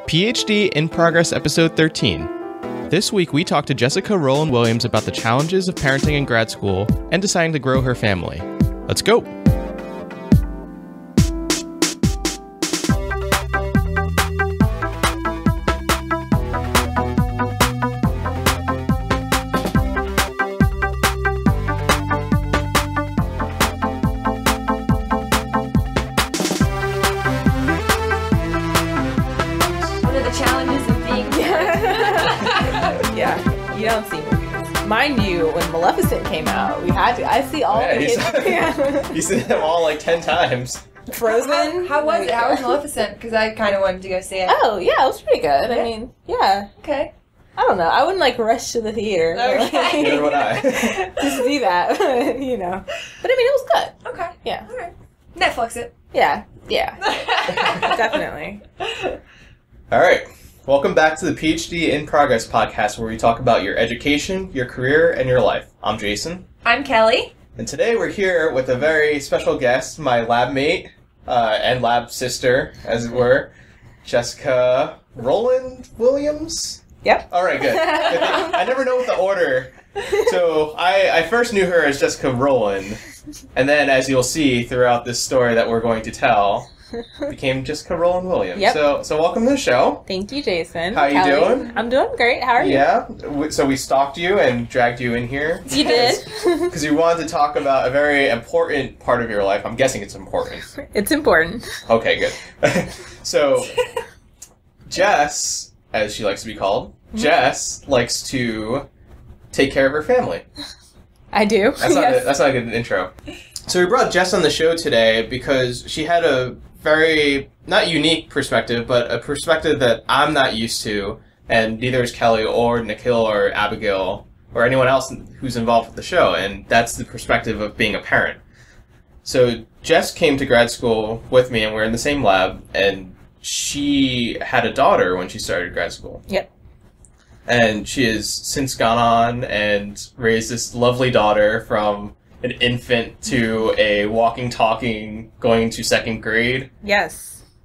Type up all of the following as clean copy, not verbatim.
PhD in Progress, Episode 13. This week, we talked to Jessica Rowland Williams about the challenges of parenting in grad school and deciding to grow her family. Let's go! Mind you, when Maleficent came out, we had to. I see all the kids. You've seen them all like 10 times. Frozen. How was it? How was Maleficent? Because I kind of wanted to go see it. Oh, yeah, it was pretty good. Yeah. I mean, yeah. Okay. I don't know. I wouldn't like rush to the theater. Okay. Neither would I. Just do that, you know. But I mean, it was good. Okay. Yeah. All right. Netflix it. Yeah. Yeah. Definitely. All right. Welcome back to the PhD in Progress podcast, where we talk about your education, your career, and your life. I'm Jason. I'm Kelly. And today we're here with a very special guest, my lab mate, and lab sister, as it were, Jessica Rowland Williams? Yep. All right, good. I never know what the order. So I first knew her as Jessica Rowland, and then, as you'll see throughout this story that we're going to tell, became Jessica Rowland Williams. Yep. So welcome to the show. Thank you, Jason. How you doing? I'm doing great. How are you? Yeah. So we stalked you and dragged you in here. You did. Because you wanted to talk about a very important part of your life. I'm guessing it's important. It's important. Okay, good. So, Jess, as she likes to be called, Jess likes to take care of her family. I do. That's not a good intro. So we brought Jess on the show today because she had a very, not unique perspective, but a perspective that I'm not used to, and neither is Kelly or Nikhil or Abigail or anyone else who's involved with the show, and that's the perspective of being a parent. So Jess came to grad school with me, and we're in the same lab, and she had a daughter when she started grad school. Yep. And she has since gone on and raised this lovely daughter from an infant to a walking, talking, going to second grade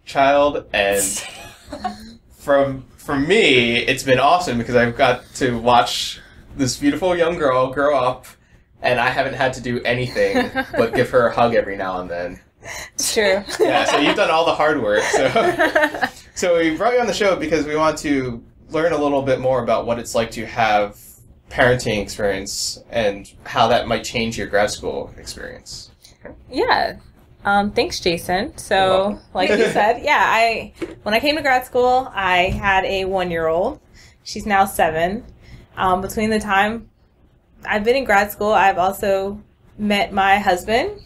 child. And from me, it's been awesome because I've got to watch this beautiful young girl grow up, and I haven't had to do anything but give her a hug every now and then. It's true. Yeah, so you've done all the hard work. So we brought you on the show because we want to learn a little bit more about what it's like to have parenting experience and how that might change your grad school experience. Yeah. Thanks, Jason. So, like you said, when I came to grad school, I had a 1-year-old. She's now 7. Between the time I've been in grad school, I've also met my husband,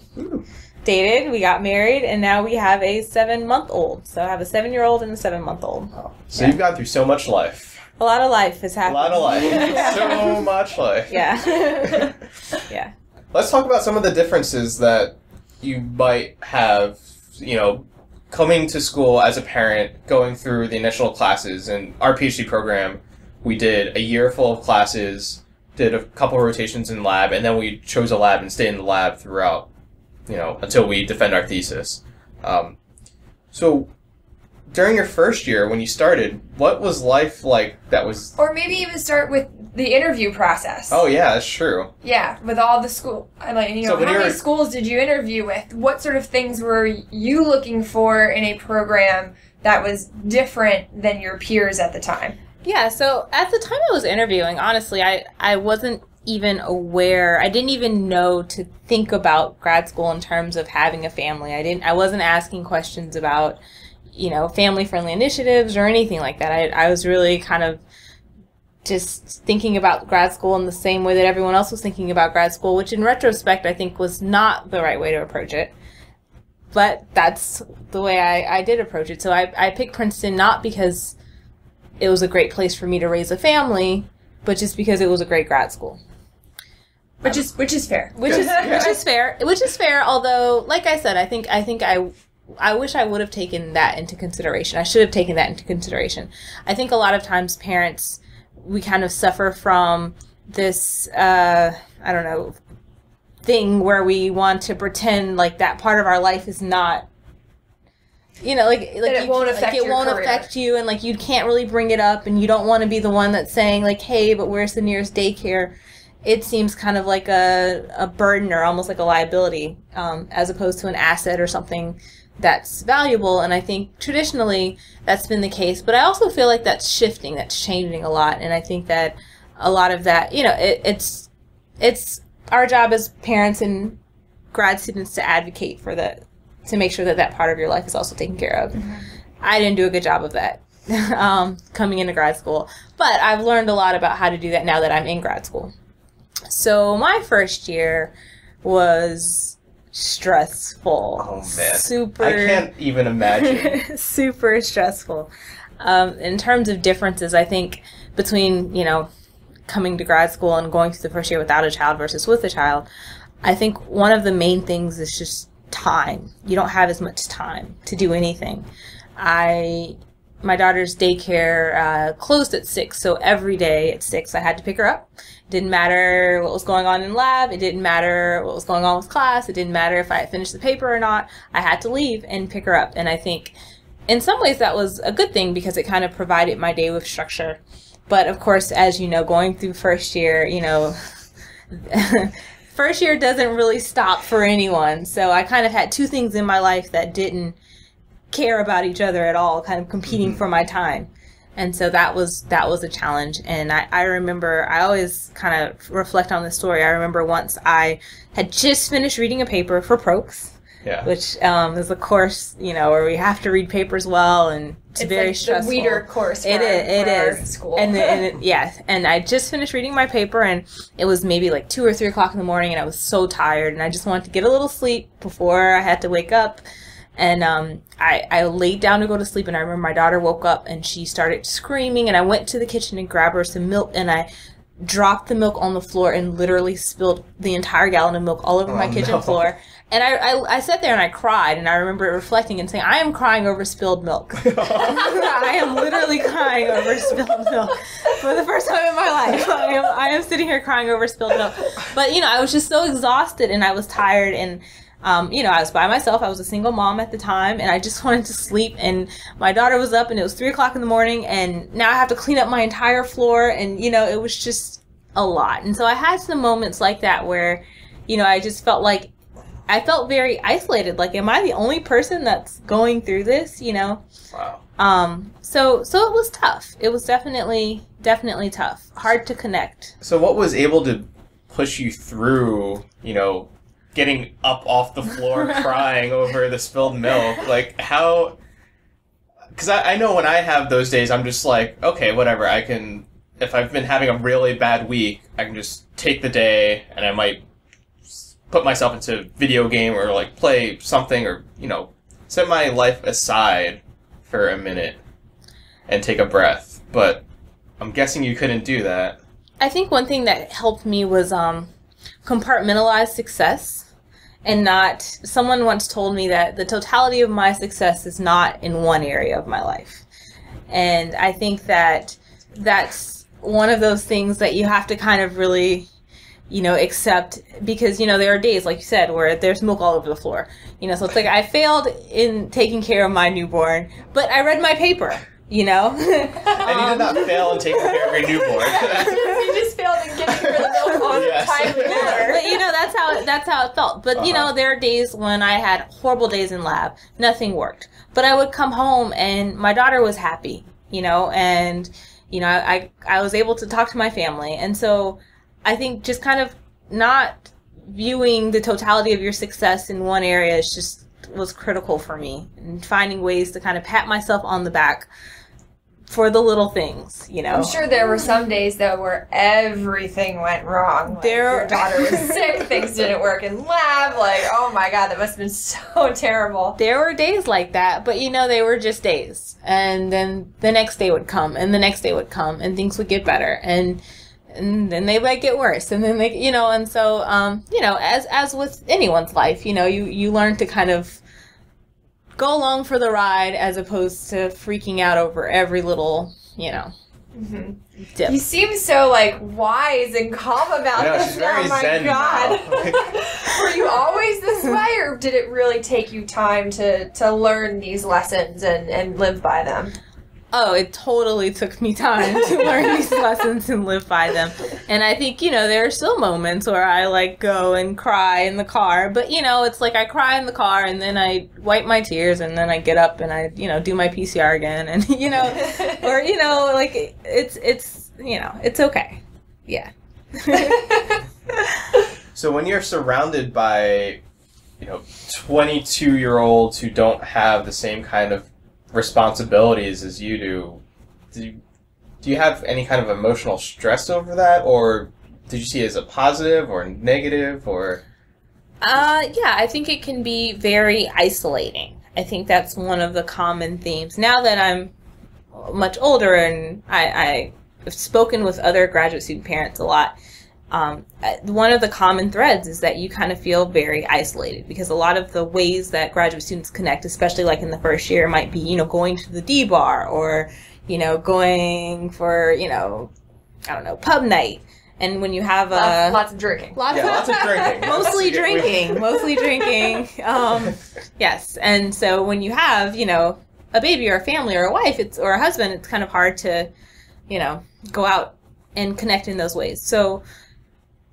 dated, we got married, and now we have a 7-month-old. So I have a 7-year-old and a 7-month-old. Oh. So you've gone through so much life. A lot of life has happened. A lot of life. So much life. Yeah. Yeah. Let's talk about some of the differences that you might have, coming to school as a parent, going through the initial classes. In our PhD program, we did a year full of classes, did a couple rotations in lab, and then we chose a lab and stayed in the lab throughout, until we defend our thesis. So during your first year, when you started, what was life like that was... Or maybe even start with the interview process. Oh, yeah, that's true. Yeah, with all the school... how many schools did you interview with? What sort of things were you looking for in a program that was different than your peers at the time? Yeah, so at the time I was interviewing, honestly, I wasn't even aware. I didn't even know to think about grad school in terms of having a family. I wasn't asking questions about... family-friendly initiatives or anything like that. I was really kind of just thinking about grad school in the same way that everyone else was thinking about grad school, which in retrospect I think was not the right way to approach it. But that's the way I did approach it. So I picked Princeton not because it was a great place for me to raise a family, but just because it was a great grad school. Which is fair. Which is fair, although, like I said, I wish I would have taken that into consideration. I should have taken that into consideration. I think a lot of times parents, we kind of suffer from this, thing where we want to pretend like that part of our life is not you know, like it won't affect you, and like you can't really bring it up, and you don't want to be the one that's saying like, hey, but where's the nearest daycare? It seems kind of like a burden or almost like a liability, as opposed to an asset or something that's valuable. And I think traditionally that's been the case, but I also feel like that's shifting, that's changing a lot. And I think that a lot of that, you know, it's our job as parents and grad students to advocate for that, to make sure that that part of your life is also taken care of. Mm-hmm. I didn't do a good job of that coming into grad school, but I've learned a lot about how to do that now that I'm in grad school. So my first year was stressful. Oh man, I can't even imagine. Super stressful. In terms of differences, I think between, you know, coming to grad school and going through the first year without a child versus with a child, I think one of the main things is just time. You don't have as much time to do anything. My daughter's daycare closed at 6, so every day at 6 I had to pick her up. It didn't matter what was going on in lab. It didn't matter what was going on with class. It didn't matter if I had finished the paper or not. I had to leave and pick her up. And I think in some ways that was a good thing because it kind of provided my day with structure. But of course, as you know, going through first year, you know, first year doesn't really stop for anyone. So I kind of had two things in my life that didn't care about each other at all, kind of competing for my time. And so that was a challenge. And I remember, I always kind of reflect on this story. I remember once I had just finished reading a paper for Prokes, which is a course, you know, where we have to read papers well, and it's very like stressful. The Weeder course. It is. School. And I just finished reading my paper, and it was maybe like 2 or 3 o'clock in the morning, and I was so tired, and I just wanted to get a little sleep before I had to wake up. And I laid down to go to sleep, and I remember my daughter woke up, and she started screaming, and I went to the kitchen and grabbed her some milk, and I dropped the milk on the floor and literally spilled the entire gallon of milk all over my kitchen floor. And I sat there and I cried, and I remember reflecting and saying, I am crying over spilled milk. I am literally crying over spilled milk for the first time in my life. I am sitting here crying over spilled milk. But, you know, I was just so exhausted, and I was tired, and you know, I was by myself. I was a single mom at the time, and I just wanted to sleep. And my daughter was up, and it was 3 o'clock in the morning, and now I have to clean up my entire floor. And, you know, it was just a lot. And so I had some moments like that where, you know, I just felt like I felt very isolated. Like, am I the only person that's going through this, you know? Wow. So it was tough. It was definitely tough. Hard to connect. So what was able to push you through, you know, getting up off the floor crying over the spilled milk? Like, how... Because I know when I have those days, I'm just like, okay, whatever, I can... If I've been having a really bad week, I can just take the day, and I might put myself into a video game or, like, play something, or, you know, set my life aside for a minute and take a breath. But I'm guessing you couldn't do that. I think one thing that helped me was compartmentalize success. And not, someone once told me that the totality of my success is not in one area of my life. And I think that that's one of those things that you have to kind of really, you know, accept, because, you know, there are days, like you said, where there's milk all over the floor. You know, so it's like I failed in taking care of my newborn, but I read my paper. You know? And you did not fail in taking care of your newborn. You just failed in giving her the milk on time. But, you know, that's how it felt. But, you know, there are days when I had horrible days in lab. Nothing worked. But I would come home, and my daughter was happy, you know, and, you know, I was able to talk to my family. And so I think just kind of not viewing the totality of your success in one area was critical for me, and finding ways to kind of pat myself on the back for the little things, you know. I'm sure there were some days, though, where everything went wrong. Like, your daughter was sick, things didn't work in lab, like, oh my god, that must have been so terrible. There were days like that, but, you know, they were just days. And then the next day would come, and the next day would come, and things would get better, and then they might get worse, and then they, you know, and so, you know, as with anyone's life, you know, you learn to kind of go along for the ride as opposed to freaking out over every little, you know, dip. You seem so, like, wise and calm about this. She's very zen God. now. Were you always this way, or did it really take you time to learn these lessons and live by them? Oh, it totally took me time to learn these lessons and live by them. And I think, there are still moments where I, like, go and cry in the car. But, it's like I cry in the car and then I wipe my tears and then I get up and I, do my PCR again. And, or, like, it's okay. Yeah. So when you're surrounded by, 22-year-olds who don't have the same kind of responsibilities as you do you have any kind of emotional stress over that, or did you see it as a positive or negative, or? Yeah, I think it can be very isolating. I think that's one of the common themes. Now that I'm much older and I've spoken with other graduate student parents a lot, one of the common threads is that you kind of feel very isolated, because a lot of the ways that graduate students connect, especially like in the first year, might be, going to the D bar or, going for, I don't know, pub night. And when you have lots of drinking. Lots of drinking. Mostly drinking. Yes. And so when you have, a baby or a family or a wife, or a husband, it's kind of hard to, go out and connect in those ways.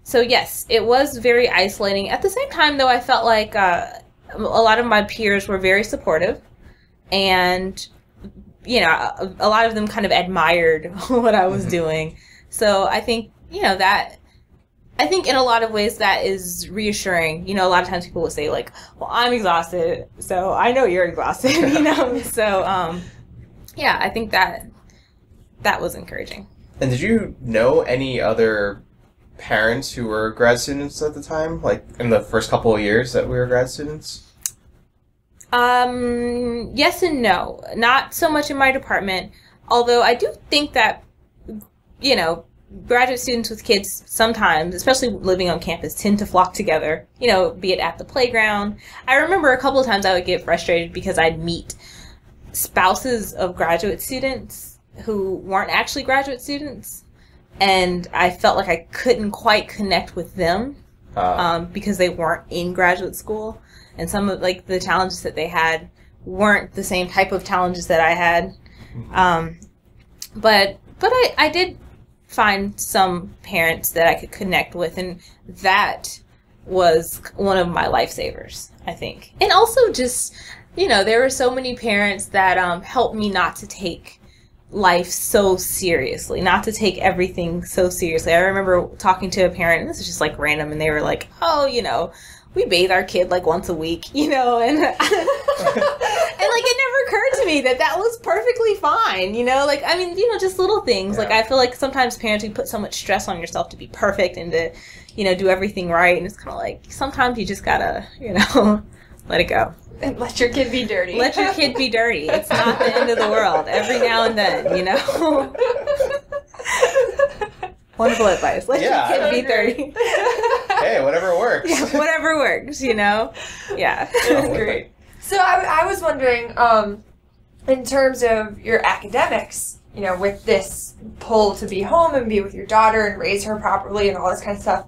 So yes, it was very isolating. At the same time, though, I felt like a lot of my peers were very supportive, and a lot of them kind of admired what I was doing. So I think I think in a lot of ways that is reassuring. A lot of times people will say, like, well, I'm exhausted, so I know you're exhausted. So yeah, I think that was encouraging. And did you know any other parents who were grad students at the time, like in the first couple of years that we were grad students? Yes and no. Not so much in my department, although I do think that, graduate students with kids sometimes, especially living on campus, tend to flock together, be it at the playground. I remember a couple of times I would get frustrated because I'd meet spouses of graduate students who weren't actually graduate students, and I felt like I couldn't quite connect with them because they weren't in graduate school, and some of the challenges that they had weren't the same type of challenges that I had. But I did find some parents that I could connect with, and that was one of my lifesavers, I think. And also just, there were so many parents that helped me not to take life so seriously, not to take everything so seriously. I remember talking to a parent, and this is just like random, and they were like, oh, we bathe our kid like once a week, and and like it never occurred to me that was perfectly fine, just little things. Yeah. Like, I feel like sometimes parents, you put so much stress on yourself to be perfect and to, do everything right, and it's kind of like, sometimes you just gotta, let it go. And let your kid be dirty. Let your kid be dirty. It's not the end of the world. Every now and then, Wonderful advice. Let your kid be dirty. Hey, whatever works. Yeah, whatever works, Yeah. That's great. So I was wondering, in terms of your academics, with this pull to be home and be with your daughter and raise her properly and all this kind of stuff,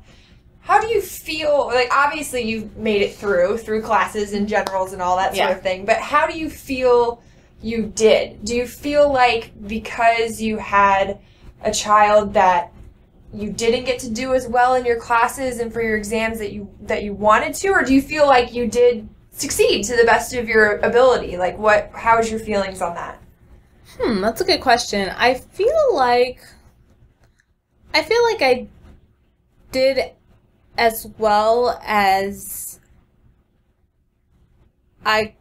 how do you feel, like, obviously you've made it through classes and generals and all that sort of thing, but how do you feel you did? Do you feel like because you had a child that you didn't get to do as well in your classes and for your exams that you wanted to, or do you feel like you did succeed to the best of your ability? Like, how's your feelings on that? That's a good question. I feel like I did as well as I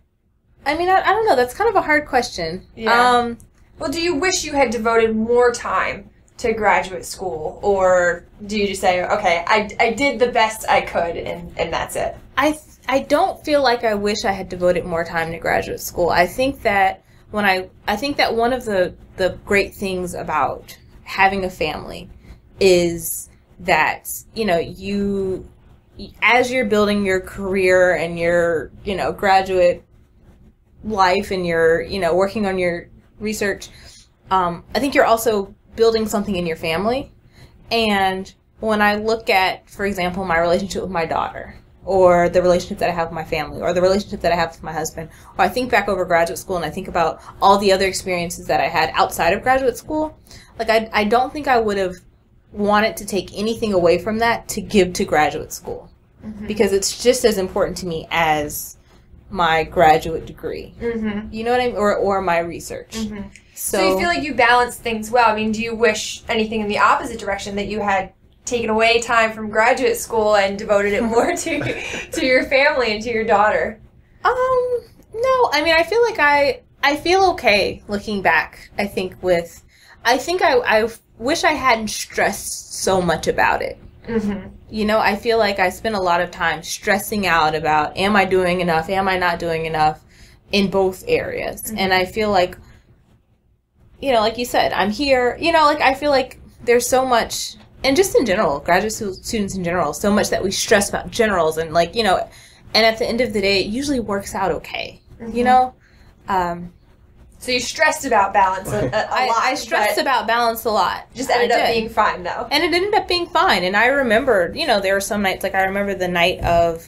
don't know. That's kind of a hard question. Yeah. Well, do you wish you had devoted more time to graduate school, or do you just say, okay, I did the best I could and that's it? I don't feel like I wish I had devoted more time to graduate school. I think that one of the great things about having a family is that, you, as you're building your career and your, graduate life and you're, working on your research, I think you're also building something in your family. And when I look at, for example, my relationship with my daughter, or the relationship that I have with my family, or the relationship that I have with my husband. Or I think back over graduate school and I think about all the other experiences that I had outside of graduate school. Like, I don't think I would have wanted to take anything away from that to give to graduate school. Mm-hmm. Because it's just as important to me as my graduate degree. Mm-hmm. You know what I mean? Or my research. Mm-hmm. So you feel like you balance things well. I mean, do you wish anything in the opposite direction, that you had taken away time from graduate school and devoted it more to your family and to your daughter? No. I mean, I feel like I feel okay looking back. I wish I hadn't stressed so much about it. Mm-hmm. You know, I feel like I spent a lot of time stressing out about, am I doing enough? Am I not doing enough in both areas? Mm-hmm. And I feel like, you know, like you said, I'm here, you know, like I feel like there's so much, and just in general, graduate students in general, so much that we stress about generals and like, you know, and at the end of the day, it usually works out okay, mm-hmm. you know? So you stressed about balance a lot. I stressed about balance a lot. Just ended up being fine, though. And it ended up being fine. And I remember, you know, there were some nights, like I remember the night of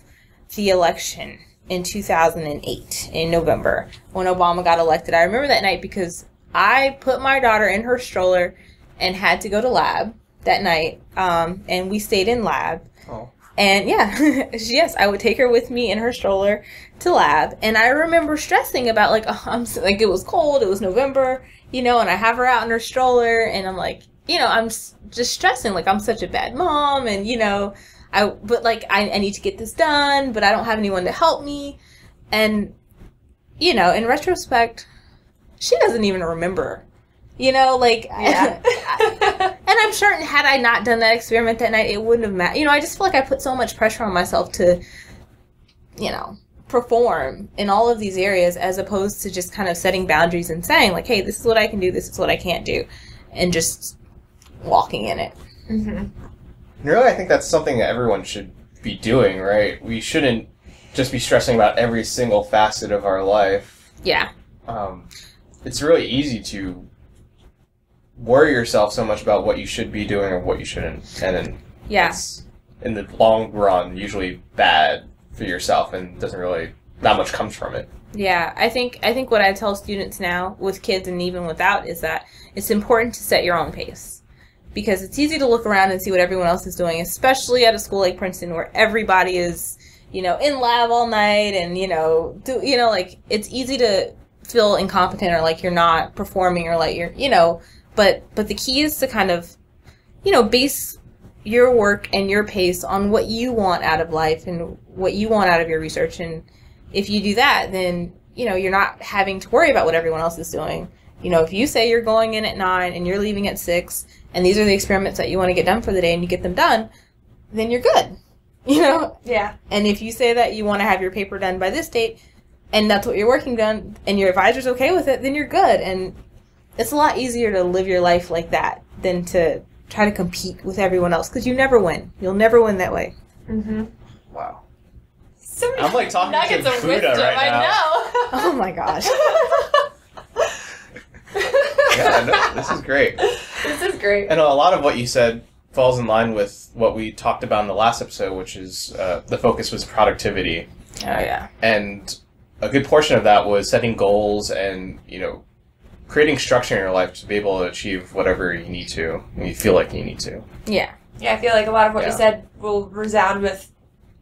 the election in 2008, in November, when Obama got elected. I remember that night because I put my daughter in her stroller and had to go to lab that night. And we stayed in lab. Oh. And yeah, yes, I would take her with me in her stroller to lab. And I remember stressing about like, like it was cold, it was November, you know, and I have her out in her stroller and I'm like, you know, I'm just stressing like I'm such a bad mom and, you know, I need to get this done, but I don't have anyone to help me. And, you know, in retrospect, she doesn't even remember, you know, like, yeah. And I'm certain had I not done that experiment that night, it wouldn't have mattered. You know, I just feel like I put so much pressure on myself to, you know, perform in all of these areas as opposed to just kind of setting boundaries and saying, like, hey, this is what I can do, this is what I can't do, and just walking in it. Mm-hmm. Really, I think that's something that everyone should be doing, right? We shouldn't just be stressing about every single facet of our life. Yeah. It's really easy to worry yourself so much about what you should be doing or what you shouldn't, and then it's, in the long run, usually bad for yourself, and not much comes from it. Yeah, I think what I tell students now, with kids and even without, is that it's important to set your own pace. Because it's easy to look around and see what everyone else is doing, especially at a school like Princeton where everybody is, you know, in lab all night and, you know, like, it's easy to feel incompetent or like you're not performing or like you're, you know, but the key is to kind of, you know, base your work and your pace on what you want out of life and what you want out of your research. And if you do that, then, you know, you're not having to worry about what everyone else is doing. You know, if you say you're going in at 9 and you're leaving at 6 and these are the experiments that you want to get done for the day and you get them done, then you're good. You know? Yeah. And if you say that you want to have your paper done by this date and that's what you're working on and your advisor's okay with it, then you're good. And it's a lot easier to live your life like that than to try to compete with everyone else, because you never win. You'll never win that way. Mm-hmm. Wow. So I'm like talking to Buddha right now. I know. Oh my gosh. Yeah, no, this is great. This is great. And a lot of what you said falls in line with what we talked about in the last episode, which is the focus was productivity. Oh, yeah. And a good portion of that was setting goals and, you know, creating structure in your life to be able to achieve whatever you need to when you feel like you need to. Yeah. Yeah, I feel like a lot of what you said will resound with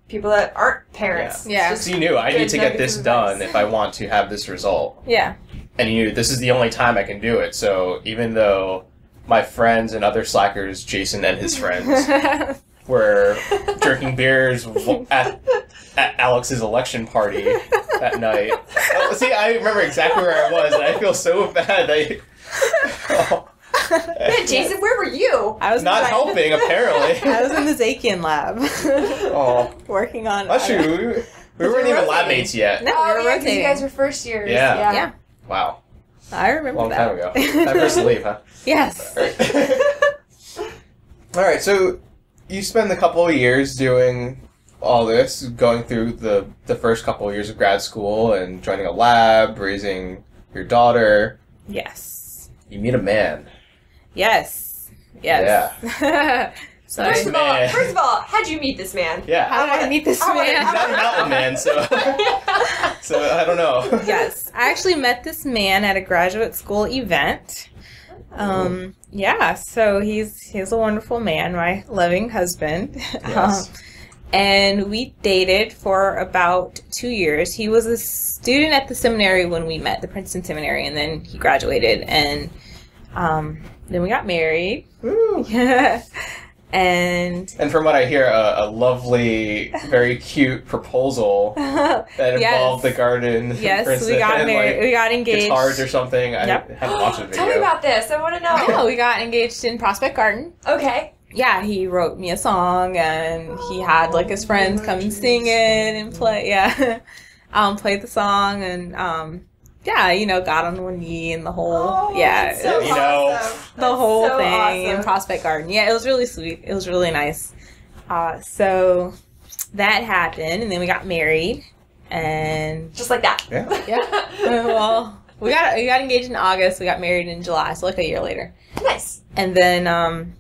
people that aren't parents. Yeah. So you knew, I need to get this done if I want to have this result. Yeah. And you knew, this is the only time I can do it. So even though my friends and other slackers, Jason and his friends, were drinking beers at Alex's election party that night. See, I remember exactly where I was, and I feel so bad. Man, Jason, where were you? I was not helping, apparently. I was in the Zakian lab. Working on... That's true. We weren't even lab mates yet. No, we were rotating. You guys were first years. Yeah. Wow. I remember that. Long time ago. Time for us to leave, huh? Yes. All right, so you spend a couple of years doing all this, going through the first couple of years of grad school and joining a lab, raising your daughter. Yes. You meet a man. Yes. Yeah. So First of all, how'd you meet this man? Yeah. how did I meet this man? He's not a mountain man, so so I don't know. Yes, I actually met this man at a graduate school event. Yeah, so he's a wonderful man, my loving husband. Yes. And we dated for about 2 years. He was a student at the seminary when we met, the Princeton Seminary, and then he graduated, and then we got married. Woo. And from what I hear, a lovely, very cute proposal that involved the garden. Yes, Princeton, we got married. Like, we got engaged. guitars or something. Yep. I haven't watched the video. Tell me about this. I want to know. Yeah, we got engaged in Prospect Garden. Okay. Yeah, he wrote me a song, and he had like his friends come and sing it and play. Yeah, played the song, and yeah, got on one knee and the whole That's so awesome. The whole so thing awesome. in Prospect Garden. Yeah, it was really sweet. It was really nice. So that happened, and then we got married, and Just like that. Yeah. yeah. Well, we got engaged in August. We got married in July, so like a year later. Nice. And then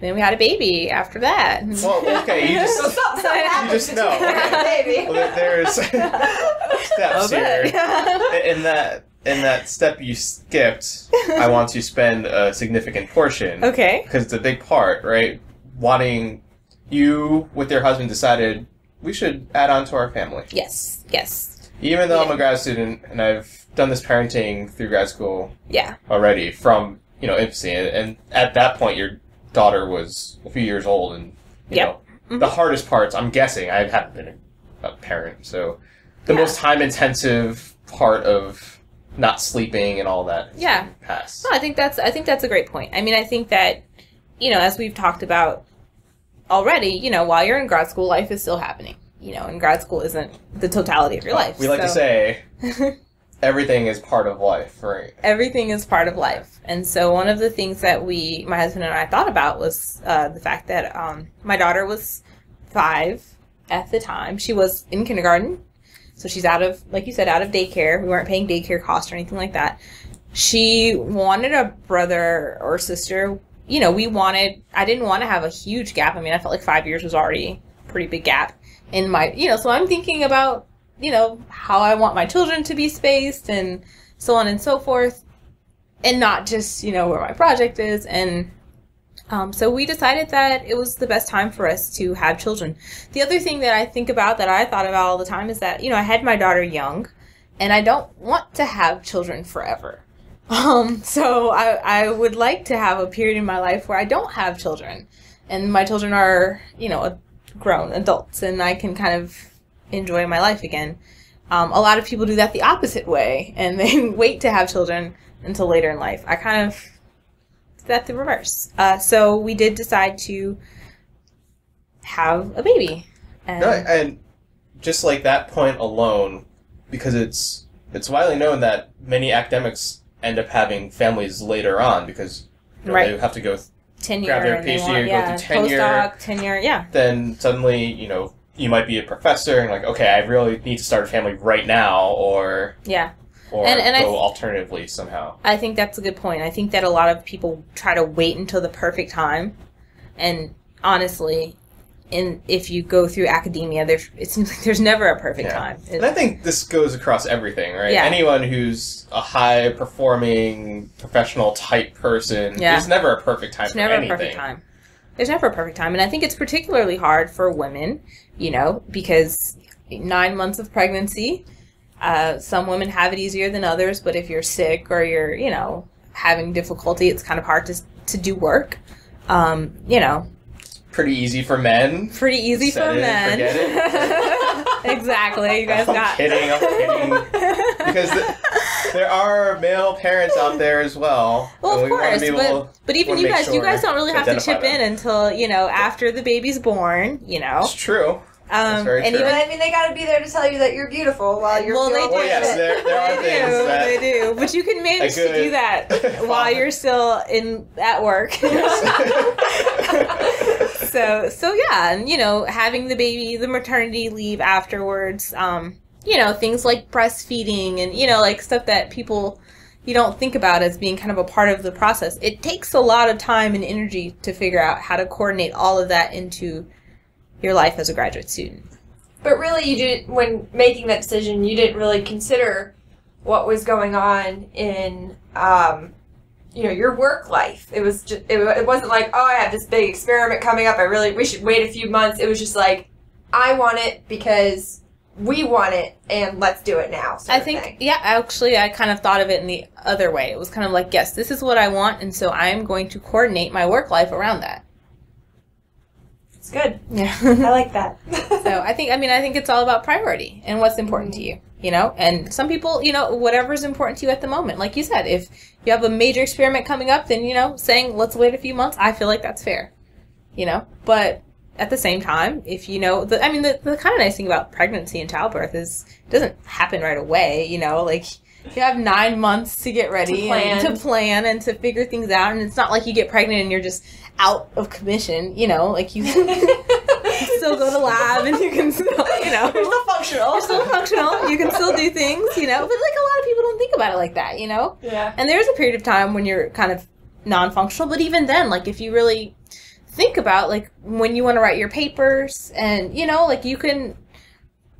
we had a baby after that. Well, okay, you just You just know. Okay. Baby. Well, there's steps here. In that step you skipped, I want to spend a significant portion. Okay. Because it's a big part, right? Wanting you with your husband decided we should add on to our family. Yes. Yes. Even though I'm a grad student and I've done this parenting through grad school Yeah. already from, infancy. And at that point, your daughter was a few years old, and you know the hardest parts. I'm guessing I haven't been a parent, so the most time intensive part of not sleeping and all that. Yeah. Pass. No, I think that's a great point. I mean, I think that as we've talked about already, while you're in grad school, life is still happening. And grad school isn't the totality of your life. We like to say everything is part of life, right? Everything is part of life. And so one of the things that my husband and I thought about was the fact that my daughter was 5 at the time. She was in kindergarten. So she's out of, like you said, out of daycare. We weren't paying daycare costs or anything like that. She wanted a brother or sister. I didn't want to have a huge gap. I mean, I felt like 5 years was already a pretty big gap in my, so I'm thinking about, how I want my children to be spaced and so on and so forth, and not just, where my project is. And so we decided that it was the best time for us to have children. The other thing that I think about, that I thought about all the time, is that, I had my daughter young, and I don't want to have children forever. So I would like to have a period in my life where I don't have children, and my children are, grown adults, and I can kind of enjoy my life again. A lot of people do that the opposite way, and they wait to have children until later in life. I kind of did that the reverse. So we did decide to have a baby. And just like that point alone, because it's widely known that many academics end up having families later on because they have to go tenure, grab their PhD, go through tenure, postdoc, tenure, yeah. Then suddenly, you might be a professor and like, okay, I really need to start a family right now, or and go alternatively somehow. I think that's a good point. I think that a lot of people try to wait until the perfect time, and honestly, if you go through academia, it seems like there's never a perfect time. And I think this goes across everything, right? Yeah. Anyone who's a high-performing, professional-type person, there's never a perfect time for anything. There's never a perfect time. And I think it's particularly hard for women, because 9 months of pregnancy, some women have it easier than others, but if you're sick or you're, having difficulty, it's kind of hard to do work. Pretty easy for men. Forget it. Exactly. You guys I'm kidding. Because there are male parents out there as well. Well, of course, but even you guys don't really have to chip in until, after the baby's born, It's true. That's very true. But I mean, they got to be there to tell you that you're beautiful while you're they do. Well, yes, there are things that they do. But you can manage to do that while you're still at work. So yeah, and having the baby, the maternity leave afterwards, things like breastfeeding and like stuff that people you don't think about as being kind of a part of the process. It takes a lot of time and energy to figure out how to coordinate all of that into your life as a graduate student. But really, you did, when making that decision, you didn't really consider what was going on in, your work life. It was just, it wasn't like, oh, I have this big experiment coming up. We should wait a few months. It was just like, I want it because we want it, and let's do it now. I think, actually, I kind of thought of it in the other way. It was kind of like, yes, this is what I want, and so I'm going to coordinate my work life around that. It's good. Yeah. I like that. So I think it's all about priority and what's important to you, and some people, whatever's important to you at the moment. Like you said, if you have a major experiment coming up, then, saying let's wait a few months, I feel like that's fair, but at the same time, if the kind of nice thing about pregnancy and childbirth is it doesn't happen right away, like you have 9 months to get ready to plan and to figure things out, and it's not like you get pregnant and you're just out of commission, like you still go to lab and you can still, You're still functional. You're still functional. You can still do things, but like a lot of people don't think about it like that, Yeah. And there's a period of time when you're kind of non-functional, but even then, like if you really think about like when you want to write your papers and, like you can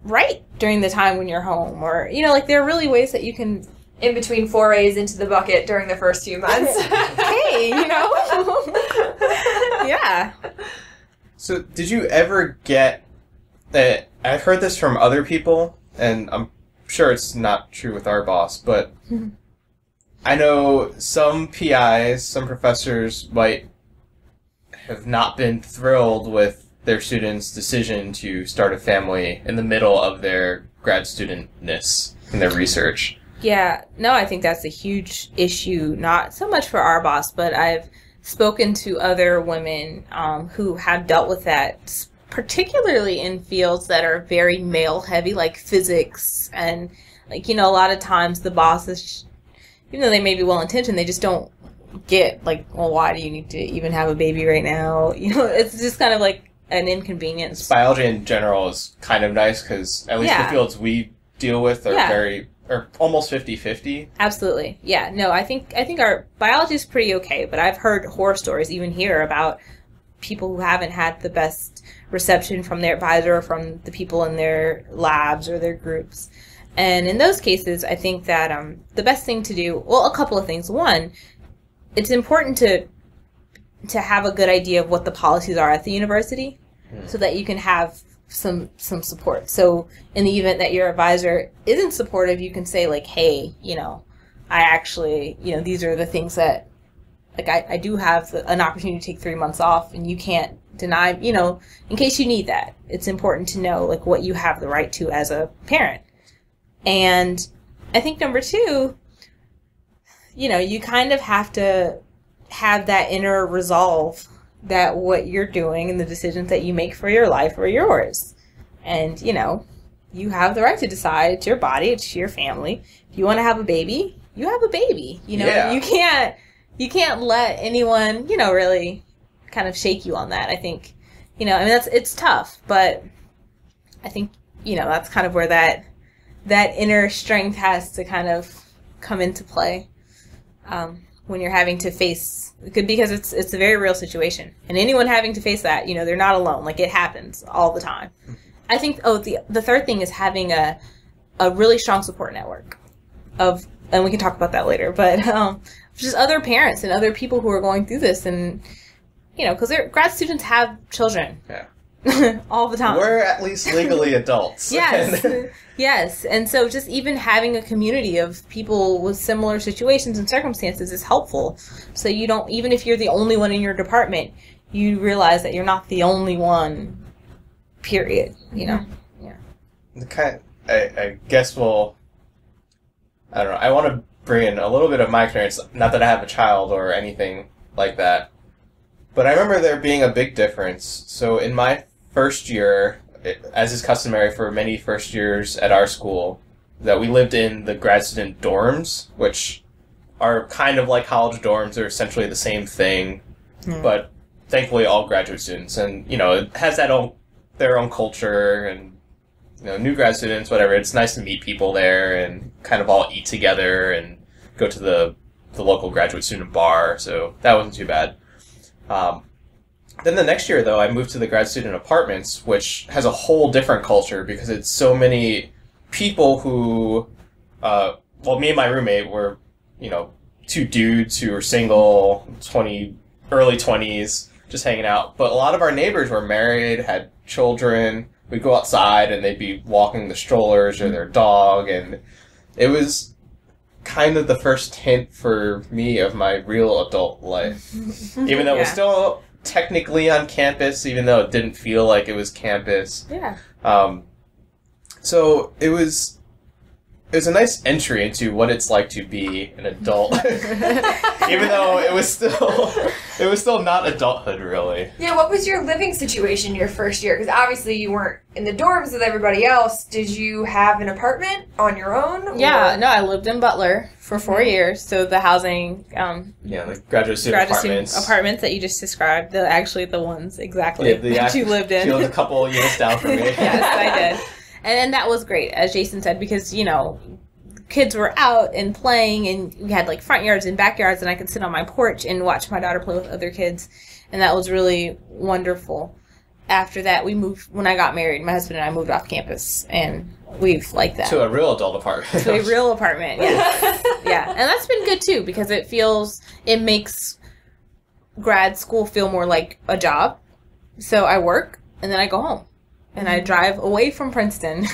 write during the time when you're home or, like there are really ways that you can in between forays into the bucket during the first few months. Hey, yeah. So, did you ever get that? I've heard this from other people, and I'm sure it's not true with our boss, but I know some PIs, some professors might have not been thrilled with their students' decision to start a family in the middle of their grad studentness in their research. Yeah, no, I think that's a huge issue, not so much for our boss, but I've spoken to other women who have dealt with that, particularly in fields that are very male-heavy, like physics, and, like, a lot of times the bosses, even though they may be well-intentioned, they just don't get, like, well, why do you need to even have a baby right now? It's just kind of like an inconvenience. Biology in general is kind of nice, because at least the fields we deal with are are almost 50-50. Absolutely. Yeah. No, I think our biology is pretty okay, but I've heard horror stories even here about people who haven't had the best reception from their advisor or from the people in their labs or their groups. And in those cases, I think that the best thing to do, well, a couple of things. One, it's important to have a good idea of what the policies are at the university so that you can have some support. So in the event that your advisor isn't supportive, you can say like, hey, I actually, these are the things that, like, I do have an opportunity to take 3 months off, and you can't deny, in case you need that. It's important to know, like, what you have the right to as a parent. And I think number two, you kind of have to have that inner resolve that what you're doing and the decisions that you make for your life are yours. And, you have the right to decide. It's your body. It's your family. If you want to have a baby, you have a baby. You can't let anyone, really kind of shake you on that. I think, it's tough, but I think, that's kind of where that inner strength has to kind of come into play. When you're having to face, because it's a very real situation, and anyone having to face that, they're not alone. Like, it happens all the time. I think. The third thing is having a really strong support network of, and we can talk about that later. But just other parents and other people who are going through this, and because grad students have children. Yeah. All the time. We're at least legally adults. Yes. Yes. And so just even having a community of people with similar situations and circumstances is helpful. So you don't, even if you're the only one in your department, you realize that you're not the only one, period. Yeah. I guess I don't know. I want to bring in a little bit of my experience. Not that I have a child or anything like that. But I remember there being a big difference. So in my first year, as is customary for many first years at our school, that we lived in the grad student dorms, which are kind of like college dorms. They're essentially the same thing, but thankfully all graduate students. And, it has their own culture and, new grad students, whatever. It's nice to meet people there and kind of all eat together and go to the local graduate student bar, so that wasn't too bad. Then the next year, though, I moved to the grad student apartments, which has a whole different culture because it's so many people who, me and my roommate were, two dudes who were single, early 20s, just hanging out. But a lot of our neighbors were married, had children. We'd go outside and they'd be walking the strollers or their dog, and it was kind of the first hint for me of my real adult life. Even though it was still technically on campus, even though it didn't feel like it was campus. Yeah. So it was a nice entry into what it's like to be an adult. Even though it was still not adulthood, really. Yeah, what was your living situation your first year? Because obviously you weren't in the dorms with everybody else. Did you have an apartment on your own? Yeah, no, I lived in Butler for 4 years. So the housing... the graduate student apartments that you just described, actually the ones exactly that you lived in. She lived a couple of units down from me. Yes, I did. And that was great, as Jason said, because, kids were out and playing, and we had, front yards and backyards, and I could sit on my porch and watch my daughter play with other kids, and that was really wonderful. After that, we moved, when I got married, my husband and I moved off campus, and we've liked that. To a real adult apartment. To a real apartment, yes. Yeah, and that's been good, too, because it makes grad school feel more like a job. So I work, and then I go home. And I drive away from Princeton,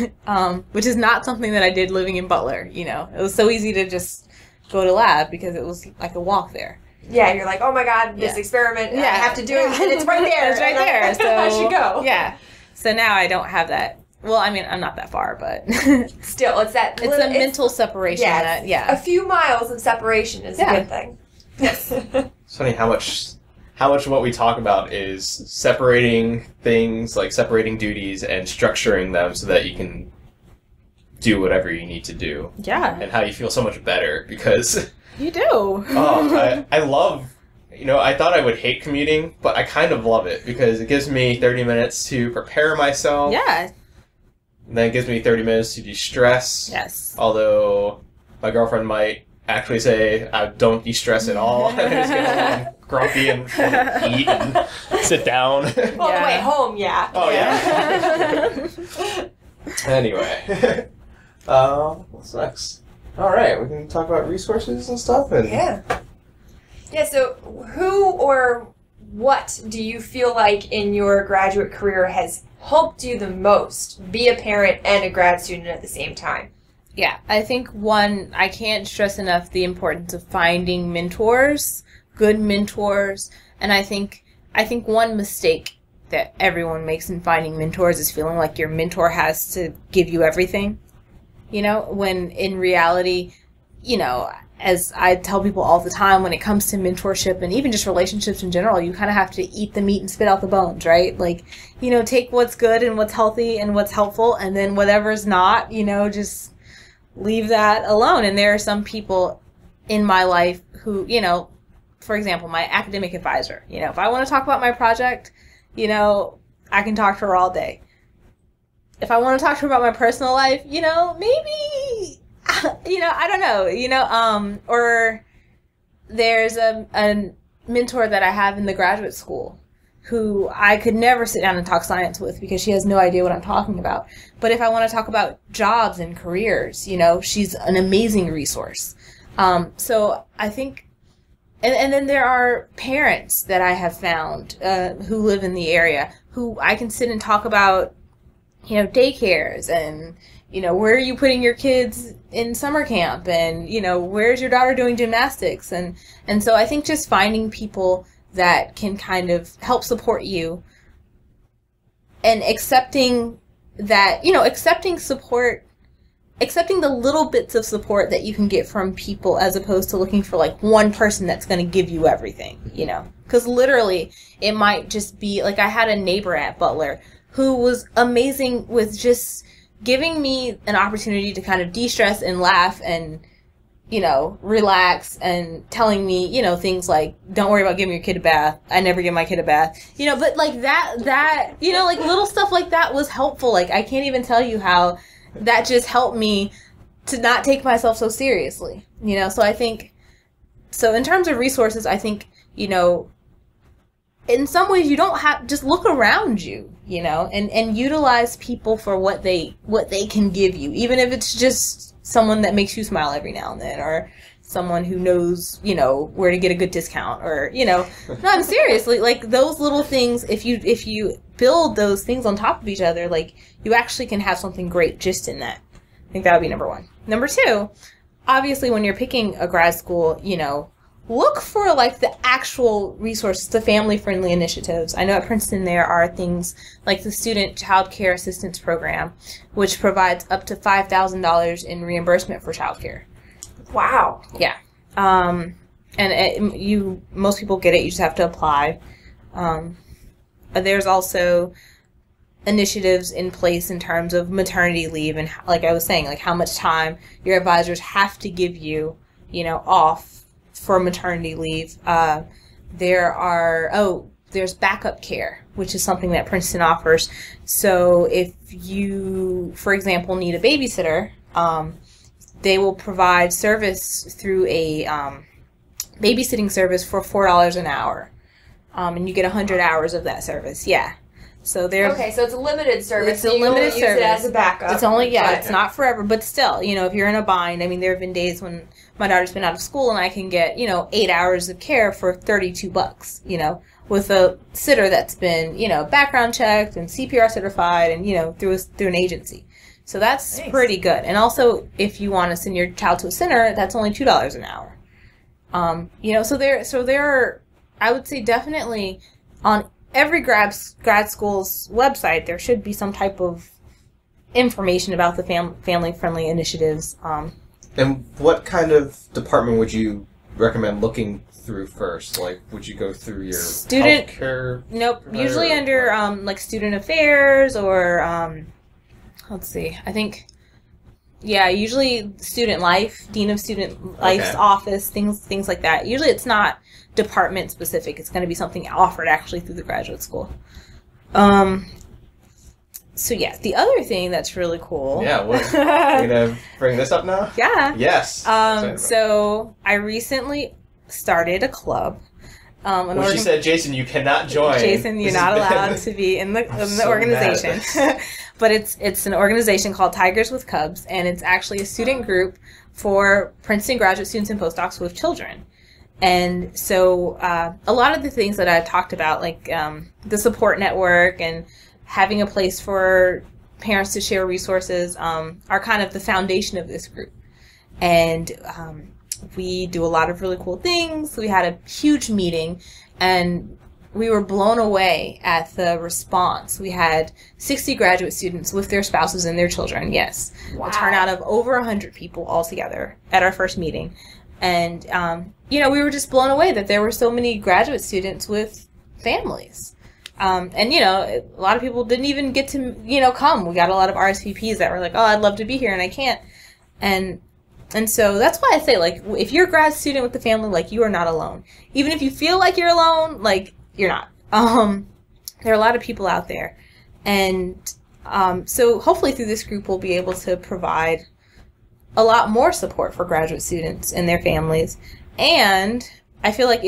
which is not something that I did living in Butler, It was so easy to just go to lab because it was like a walk there. Yeah, you're like, oh my god, this experiment, I have to do it, and it's right there. It's right there, so I should go. Yeah. So now I don't have that. Well, I mean, I'm not that far, but... Still, it's that... It's a mental separation. Yeah, a few miles of separation is a good thing. Yes. It's funny how much of what we talk about is separating things, like separating duties and structuring them so that you can do whatever you need to do. Yeah. And how you feel so much better because... You do. I love... I thought I would hate commuting, but I kind of love it because it gives me 30 minutes to prepare myself. Yeah. And then it gives me 30 minutes to de-stress. Yes. Although my girlfriend might actually say I don't de-stress at all. I just get home grumpy and want to eat and sit down. Well, the way home, yeah. Oh, yeah. Anyway. What's next? All right, we can talk about resources and stuff. Yeah, so who or what do you feel like in your graduate career has helped you the most be a parent and a grad student at the same time? Yeah, I think I can't stress enough the importance of finding mentors, good mentors, and I think one mistake that everyone makes in finding mentors is feeling like your mentor has to give you everything, when in reality, as I tell people all the time, when it comes to mentorship and even just relationships in general, you kind of have to eat the meat and spit out the bones, right? Take what's good and what's healthy and what's helpful, and then whatever's not, just leave that alone. And there are some people in my life who, for example, my academic advisor, if I want to talk about my project, I can talk to her all day. If I want to talk to her about my personal life, maybe, I don't know, or there's a mentor that I have in the graduate school who I could never sit down and talk science with because she has no idea what I'm talking about. But if I want to talk about jobs and careers, she's an amazing resource. So I think, and then there are parents that I have found who live in the area who I can sit and talk about, daycares and, where are you putting your kids in summer camp and, where's your daughter doing gymnastics? And so I think just finding people that can kind of help support you and accepting that, accepting the little bits of support that you can get from people as opposed to looking for one person that's going to give you everything, because literally it might just be I had a neighbor at Butler who was amazing with just giving me an opportunity to kind of de-stress and laugh and, relax and telling me, things like, don't worry about giving your kid a bath. I never give my kid a bath. But that, little stuff like that was helpful. I can't even tell you how that just helped me to not take myself so seriously, so I think, so in terms of resources, I think, in some ways you don't have, just look around you, and utilize people for what they can give you, even if it's just someone that makes you smile every now and then, or someone who knows, where to get a good discount, or, no, I'm seriously, like, those little things, if you build those things on top of each other, like, you actually can have something great just in that. I think that would be number one. Number two, obviously when you're picking a grad school, look for, like, the actual resources, the family-friendly initiatives. I know at Princeton there are things like the Student Child Care Assistance Program, which provides up to $5,000 in reimbursement for child care. Wow. Yeah. Most people get it. You just have to apply. There's also initiatives in place in terms of maternity leave, and like I was saying, like how much time your advisors have to give you, off for maternity leave. There's backup care, which is something that Princeton offers. So if you, for example, need a babysitter, they will provide service through a babysitting service for $4 an hour, and you get 100 hours of that service. Yeah. So there's okay. So it's a limited service. It's a limited service. Use it as a backup. It's only it's not forever, but still, if you're in a bind. I mean, there have been days when my daughter's been out of school and I can get 8 hours of care for $32. With a sitter that's been background checked and CPR certified and through an agency. So that's nice. Pretty good. And also, if you want to send your child to a center, that's only $2 an hour. So there are, I would say definitely on every grad school's website, there should be some type of information about the family-friendly initiatives. And what kind of department would you recommend looking through first? Like, would you go through your student healthcare? Nope. Usually under like student affairs or let's see. I think usually student life, dean of student life's office, things like that. Usually it's not department specific. It's going to be something offered actually through the graduate school. So yeah, the other thing that's really cool. Yeah, we're gonna bring this up now. Yeah. Yes. So I recently started a club. She said, Jason, you cannot join. Jason, you're not allowed to be in the organization. But it's an organization called Tigers with Cubs, and it's actually a student group for Princeton graduate students and postdocs with children. And so a lot of the things that I talked about, like the support network and having a place for parents to share resources, are kind of the foundation of this group. And we do a lot of really cool things. We had a huge meeting, and we were blown away at the response. We had 60 graduate students with their spouses and their children, yes. Wow. A turnout of over 100 people altogether at our first meeting. And, we were just blown away that there were so many graduate students with families. And, a lot of people didn't even get to, come. We got a lot of RSVPs that were like, oh, I'd love to be here, and I can't. And so that's why I say, like, if you're a grad student with the family, like, you are not alone. Even if you feel like you're alone, like, you're not. There are a lot of people out there. And so hopefully through this group we'll be able to provide a lot more support for graduate students and their families. And I feel like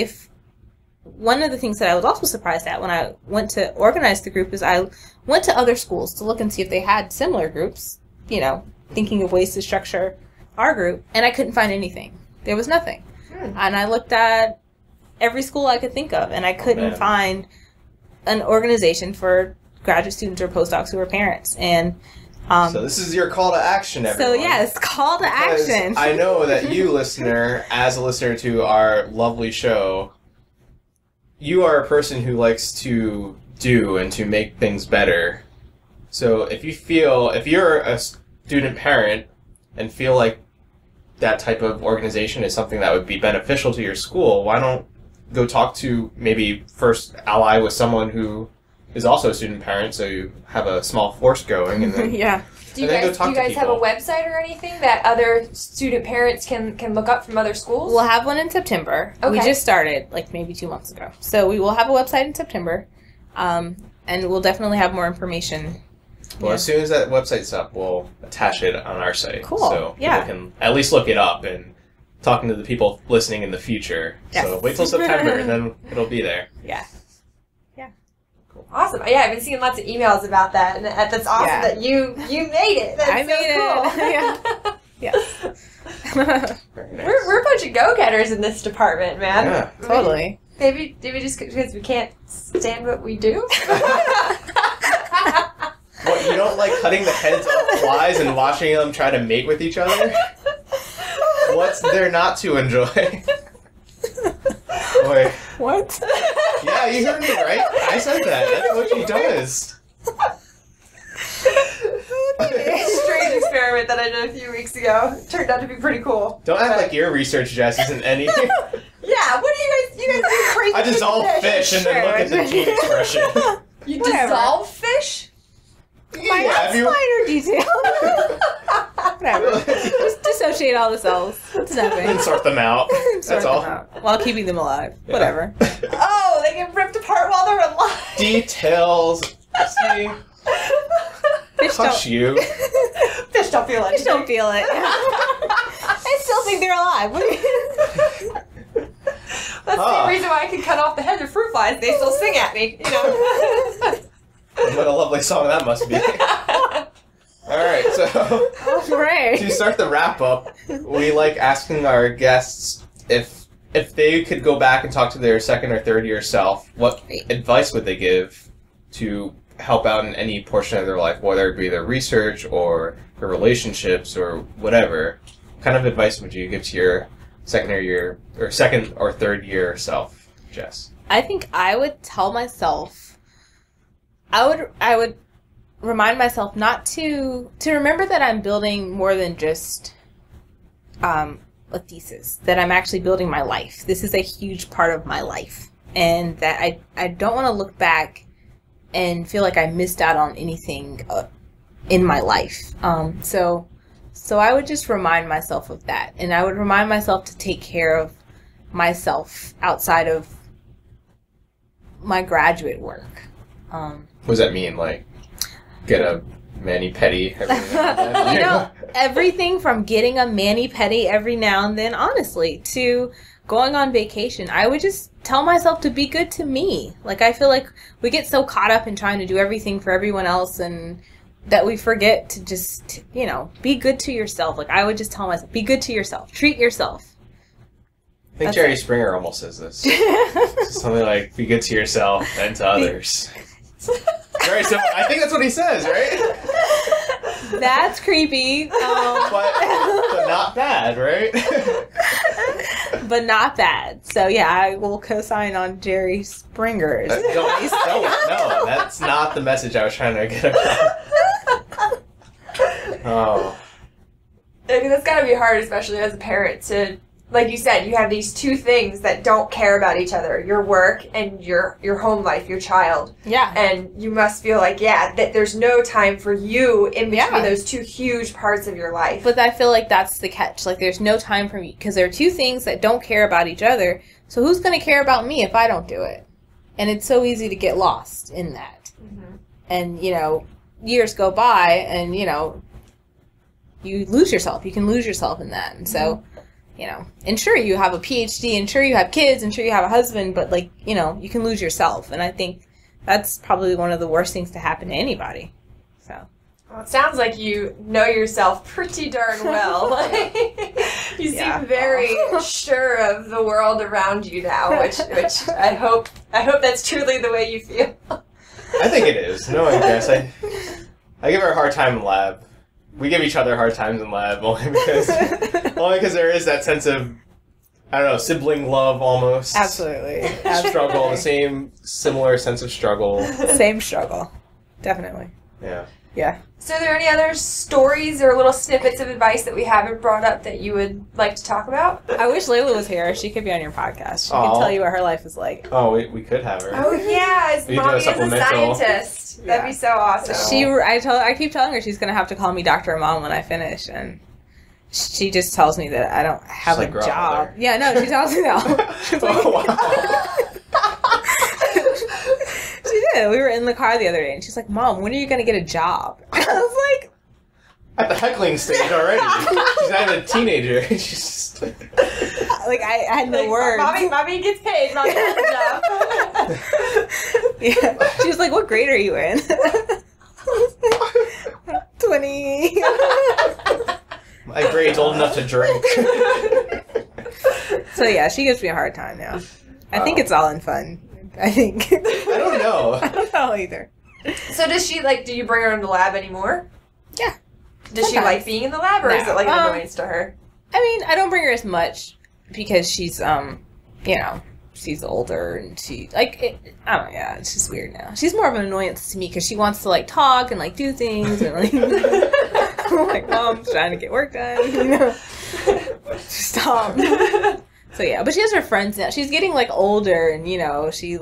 one of the things that I was also surprised at when I went to organize the group is I went to other schools to look and see if they had similar groups, thinking of ways to structure our group, and I couldn't find anything. There was nothing. And I looked at every school I could think of, and I couldn't find an organization for graduate students or postdocs who are parents. And so this is your call to action, everyone. So yes, call to action. I know that you, listener, as a listener to our lovely show, you are a person who likes to do and to make things better. So if you're a student parent and feel like that type of organization is something that would be beneficial to your school, why don't go talk to, maybe first ally with someone who is also a student parent, so you have a small force going, and then yeah. Do you guys have a website or anything that other student parents can look up from other schools? We'll have one in September. Okay. We just started, like, maybe 2 months ago. So we will have a website in September, and we'll definitely have more information Well, as soon as that website's up, we'll attach it on our site. Cool. So people can at least look it up and talking to the people listening in the future. Yes. So wait till September and then it'll be there. Yeah. Awesome. Yeah, I've been seeing lots of emails about that, and that's awesome that you made it. That's I made cool. it. Yeah. Very nice. We're a bunch of go-getters in this department, man. Yeah. Totally. Maybe just because we can't stand what we do. What, you don't like cutting the heads off flies and watching them try to mate with each other? What's there not to enjoy? Boy. What? Yeah, you heard me right. I said that. That's what she does. Strange experiment that I did a few weeks ago. Turned out to be pretty cool. Don't act like your research, Jess, isn't any. Yeah, what do you guys do crazy I dissolve fish and then look at the gene expression. You Whatever. dissolve fish? Yeah, if you... Minor detail. Whatever. Just dissociate all the cells. It's nothing. and sort them out. Sort That's them all. out while keeping them alive. Yeah. Whatever. Oh, they get ripped apart while they're alive. Details. See? Fish Hush don't. you. Fish don't feel Fish don't anything. feel it. I still think they're alive. What do you... That's the same reason why I can cut off the heads of fruit flies. They still sing at me, you know. What a lovely song that must be. Alright, so Right. to start the wrap up, we like asking our guests if they could go back and talk to their second or third year self, what advice would they give to help out in any portion of their life, whether it be their research or their relationships or whatever? What kind of advice would you give to your second or third year self, Jess? I think I would tell myself, I would remind myself not to remember that I'm building more than just a thesis, that I'm actually building my life. This is a huge part of my life, and that I don't want to look back and feel like I missed out on anything in my life. So I would just remind myself of that, and I would remind myself to take care of myself outside of my graduate work. What does that mean? Like, get a mani-pedi every now and then? You know, everything from getting a mani-pedi every now and then, honestly, to going on vacation. I would just tell myself to be good to me. Like, I feel like we get so caught up in trying to do everything for everyone else and that we forget to just, you know, be good to yourself. Like, I would just tell myself, be good to yourself. Treat yourself. I think Jerry Springer almost says this. Something like, be good to yourself and to others. Right, so I think that's what he says, right? That's creepy. But not bad, right? But not bad. So, yeah, I will co-sign on Jerry Springer's. No, that's not the message I was trying to get across. Oh. That's gotta be hard, especially as a parent, to, like you said, you have these two things that don't care about each other, your work and your home life, your child. Yeah. And you must feel like, that there's no time for you in between those two huge parts of your life. But I feel like that's the catch. Like, there's no time for me, because there are two things that don't care about each other, so who's going to care about me if I don't do it? And it's so easy to get lost in that. Mm-hmm. And, you know, years go by, and, you know, you lose yourself. You can lose yourself in that. And so... You know, and sure, you have a PhD, and sure, you have kids, and sure, you have a husband, but, like, you know, you can lose yourself. And I think that's probably one of the worst things to happen to anybody. So. Well, it sounds like you know yourself pretty darn well. You seem very sure of the world around you now, which I hope that's truly the way you feel. I think it is. Knowing Jess, I give her a hard time in lab. We give each other hard times in lab only because there is that sense of, I don't know, sibling love almost. Absolutely. Struggle, the similar sense of struggle. Same struggle. Definitely. Yeah. Yeah. So are there any other stories or little snippets of advice that we haven't brought up that you would like to talk about? I wish Layla was here. She could be on your podcast. She could tell you what her life is like. Oh, we could have her. Oh, yeah. As mommy is a scientist. That'd be so awesome. I keep telling her she's going to have to call me Dr. Mom when I finish, and she just tells me that I don't have a job. Yeah, no, she tells me that. She's like, oh, wow. She did. We were in the car the other day, and she's like, "Mom, when are you gonna get a job?" I was like, at the heckling stage already. She's not even a teenager. She's just like, I had no words. Mommy gets paid. Mommy has a job. Yeah. She was like, "What grade are you in?" 20. My grade's old enough to drink. So yeah, she gives me a hard time now. I think it's all in fun. I think. I don't know. I don't know either. So does she, do you bring her into the lab anymore? Yeah. Does she like being in the lab, or is it like an annoyance to her? I mean, I don't bring her as much because she's, she's older and she, I don't know, yeah, it's just weird now. She's more of an annoyance to me because she wants to, talk and, do things and, I'm like, Mom's trying to get work done, Stop. So, yeah, but she has her friends now. She's getting, older and, she's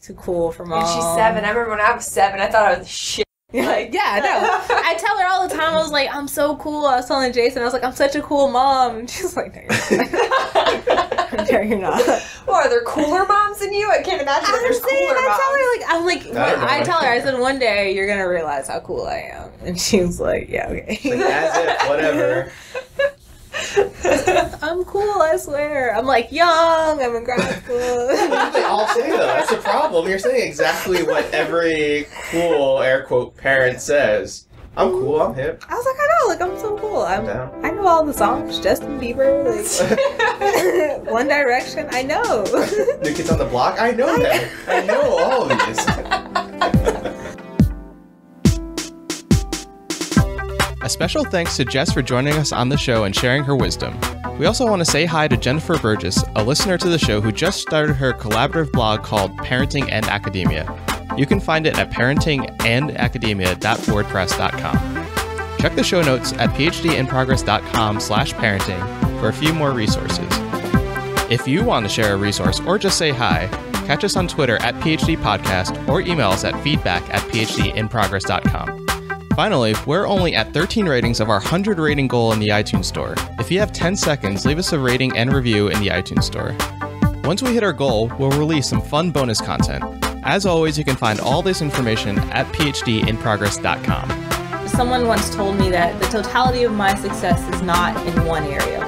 too cool for Mom. And she's 7. I remember when I was 7, I thought I was shit. Yeah, no. I tell her all the time, I was like, I'm so cool. I was telling Jason, I was like, I'm such a cool mom. And she's like, no, you're not. No, you're not. Well, are there cooler moms than you? I can't imagine that there's cooler moms. I tell her, I said, one day you're going to realize how cool I am. And she was like, yeah, okay. As if, whatever. I'm cool, I swear. I'm young, I'm in grad school. They all say though. That's the problem. You're saying exactly what every cool, air quote, parent says. I'm cool, I'm hip. I was like, I know, I'm so cool. I know all the songs. Justin Bieber, One Direction, I know. New Kids on the Block, I know that. I know all of these. A special thanks to Jess for joining us on the show and sharing her wisdom. We also want to say hi to Jennifer Burgess, a listener to the show who just started her collaborative blog called Parenting and Academia. You can find it at parentingandacademia.wordpress.com. Check the show notes at phdinprogress.com/parenting for a few more resources. If you want to share a resource or just say hi, catch us on Twitter at PhD Podcast or email us at feedback@phdinprogress.com. Finally, we're only at 13 ratings of our 100 rating goal in the iTunes Store. If you have 10 seconds, leave us a rating and review in the iTunes Store. Once we hit our goal, we'll release some fun bonus content. As always, you can find all this information at phdinprogress.com. Someone once told me that the totality of my success is not in one area.